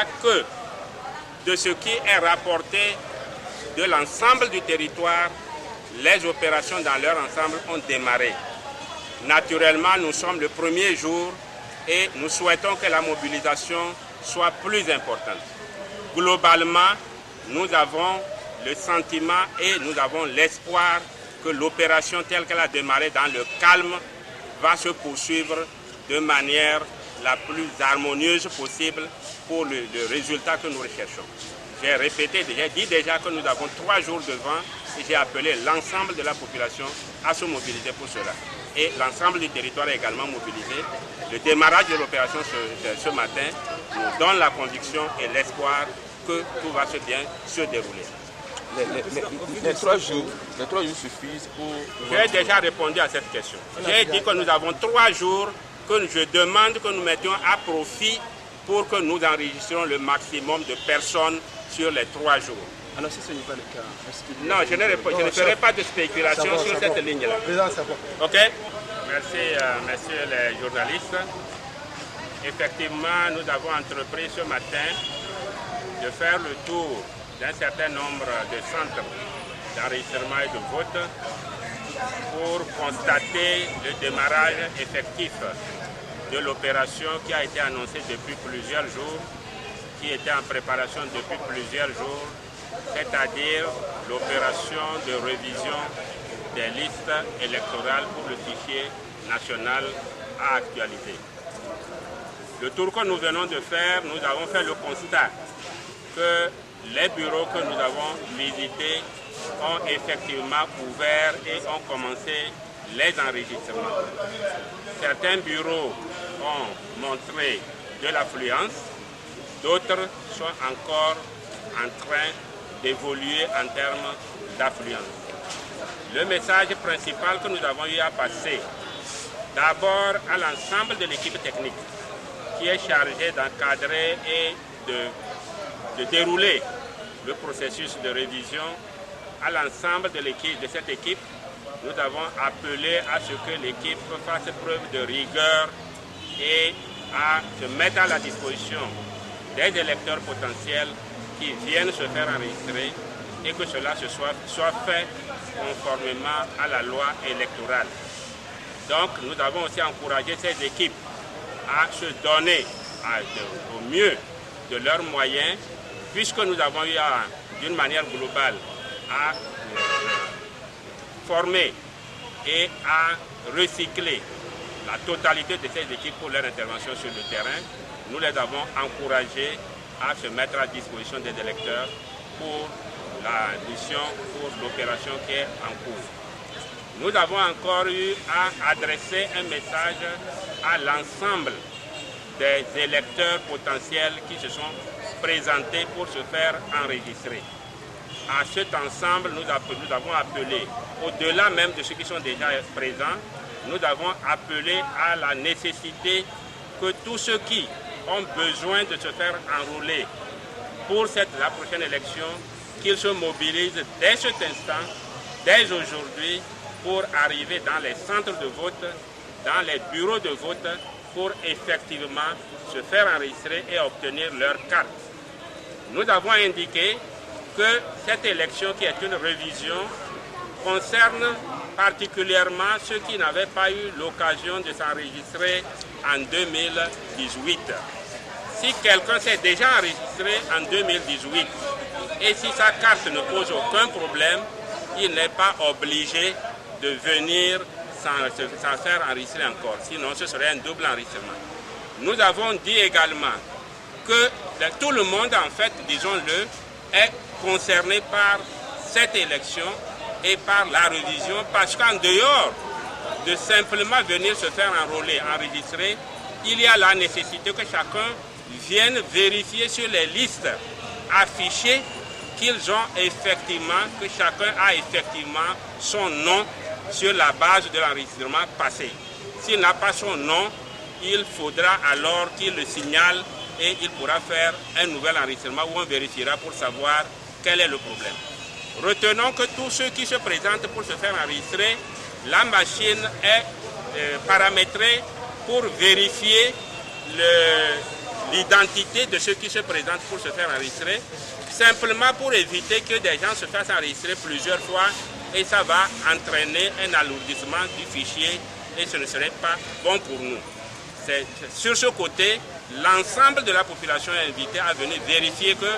pas que de ce qui est rapporté de l'ensemble du territoire, les opérations dans leur ensemble ont démarré. Naturellement, nous sommes le premier jour et nous souhaitons que la mobilisation soit plus importante. Globalement, nous avons le sentiment et nous avons l'espoir que l'opération telle qu'elle a démarré dans le calme va se poursuivre de manière la plus harmonieuse possible pour le résultat que nous recherchons. J'ai dit déjà que nous avons 3 jours devant et j'ai appelé l'ensemble de la population à se mobiliser pour cela. Et l'ensemble du territoire est également mobilisé. Le démarrage de l'opération ce matin nous donne la conviction et l'espoir que tout va bien se dérouler. Les 3 jours suffisent pour... J'ai déjà répondu à cette question. J'ai dit que nous avons 3 jours que je demande que nous mettions à profit pour que nous enregistrions le maximum de personnes sur les 3 jours. Alors si ce n'est pas le cas, non, je ne ferai pas de spéculation sur cette ligne-là. Ok? Merci, messieurs les journalistes. Effectivement, nous avons entrepris ce matin de faire le tour d'un certain nombre de centres d'enregistrement et de vote pour constater le démarrage effectif de l'opération qui a été annoncée depuis plusieurs jours, qui était en préparation depuis plusieurs jours, c'est-à-dire l'opération de révision des listes électorales pour le fichier national à actualiser. Le tour que nous venons de faire, nous avons fait le constat que les bureaux que nous avons visités ont effectivement ouvert et ont commencé les enregistrements. Certains bureaux ont montré de l'affluence, d'autres sont encore en train d'évoluer en termes d'affluence. Le message principal que nous avons eu à passer, d'abord à l'ensemble de l'équipe technique qui est chargée d'encadrer et de dérouler le processus de révision, à l'ensemble de cette équipe, nous avons appelé à ce que l'équipe fasse preuve de rigueur et à se mettre à la disposition des électeurs potentiels qui viennent se faire enregistrer et que cela soit fait conformément à la loi électorale. Donc nous avons aussi encouragé ces équipes à se donner au mieux de leurs moyens, puisque nous avons eu d'une manière globale à former et à recycler la totalité de ces équipes pour leur intervention sur le terrain. Nous les avons encouragés à se mettre à disposition des électeurs pour la mission, pour l'opération qui est en cours. Nous avons encore eu à adresser un message à l'ensemble des électeurs potentiels qui se sont présentés pour se faire enregistrer. À cet ensemble, nous avons appelé, au-delà même de ceux qui sont déjà présents, nous avons appelé à la nécessité que tous ceux qui ont besoin de se faire enrôler pour la prochaine élection, qu'ils se mobilisent dès cet instant, dès aujourd'hui, pour arriver dans les centres de vote, dans les bureaux de vote, pour effectivement se faire enregistrer et obtenir leur carte. Nous avons indiqué que cette élection, qui est une révision, concerne particulièrement ceux qui n'avaient pas eu l'occasion de s'enregistrer en 2018. Si quelqu'un s'est déjà enregistré en 2018 et si sa carte ne pose aucun problème, il n'est pas obligé de venir sans faire enregistrer encore. Sinon, ce serait un double enregistrement. Nous avons dit également que tout le monde, en fait, disons-le, est concerné par cette élection et par la révision, parce qu'en dehors de simplement venir se faire enrôler, enregistrer, il y a la nécessité que chacun vienne vérifier sur les listes affichées qu'ils ont effectivement, que chacun a effectivement son nom sur la base de l'enregistrement passé. S'il n'a pas son nom, il faudra alors qu'il le signale et il pourra faire un nouvel enregistrement où on vérifiera pour savoir quel est le problème. Retenons que tous ceux qui se présentent pour se faire enregistrer, la machine est paramétrée pour vérifier l'identité de ceux qui se présentent pour se faire enregistrer, simplement pour éviter que des gens se fassent enregistrer plusieurs fois et ça va entraîner un alourdissement du fichier et ce ne serait pas bon pour nous. C'est sur ce côté, l'ensemble de la population est invitée à venir vérifier que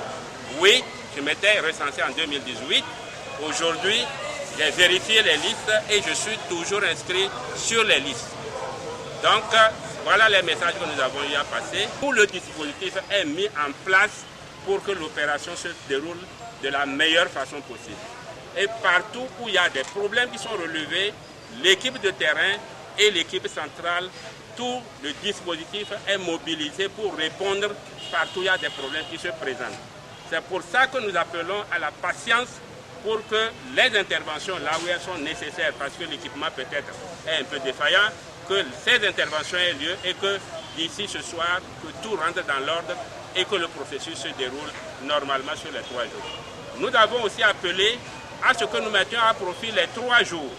oui, je m'étais recensé en 2018, aujourd'hui j'ai vérifié les listes et je suis toujours inscrit sur les listes. Donc voilà les messages que nous avons eu à passer. Tout le dispositif est mis en place pour que l'opération se déroule de la meilleure façon possible. Et partout où il y a des problèmes qui sont relevés, l'équipe de terrain et l'équipe centrale, tout le dispositif est mobilisé pour répondre partout où il y a des problèmes qui se présentent. C'est pour ça que nous appelons à la patience pour que les interventions là où elles sont nécessaires, parce que l'équipement peut-être est un peu défaillant, que ces interventions aient lieu et que d'ici ce soir, que tout rentre dans l'ordre et que le processus se déroule normalement sur les 3 jours. Nous avons aussi appelé à ce que nous mettions à profit les 3 jours.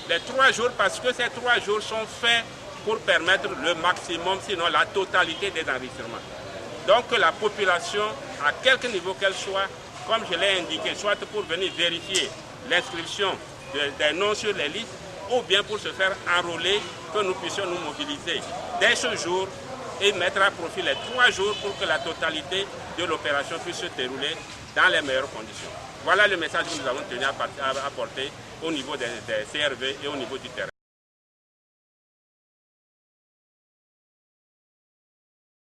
Les 3 jours parce que ces 3 jours sont faits pour permettre le maximum, sinon la totalité des enregistrements. Donc que la population, à quelque niveau qu'elle soit, comme je l'ai indiqué, soit pour venir vérifier l'inscription des noms sur les listes, ou bien pour se faire enrôler, que nous puissions nous mobiliser dès ce jour et mettre à profit les 3 jours pour que la totalité de l'opération puisse se dérouler dans les meilleures conditions. Voilà le message que nous avons tenu à apporter au niveau des CRV et au niveau du terrain.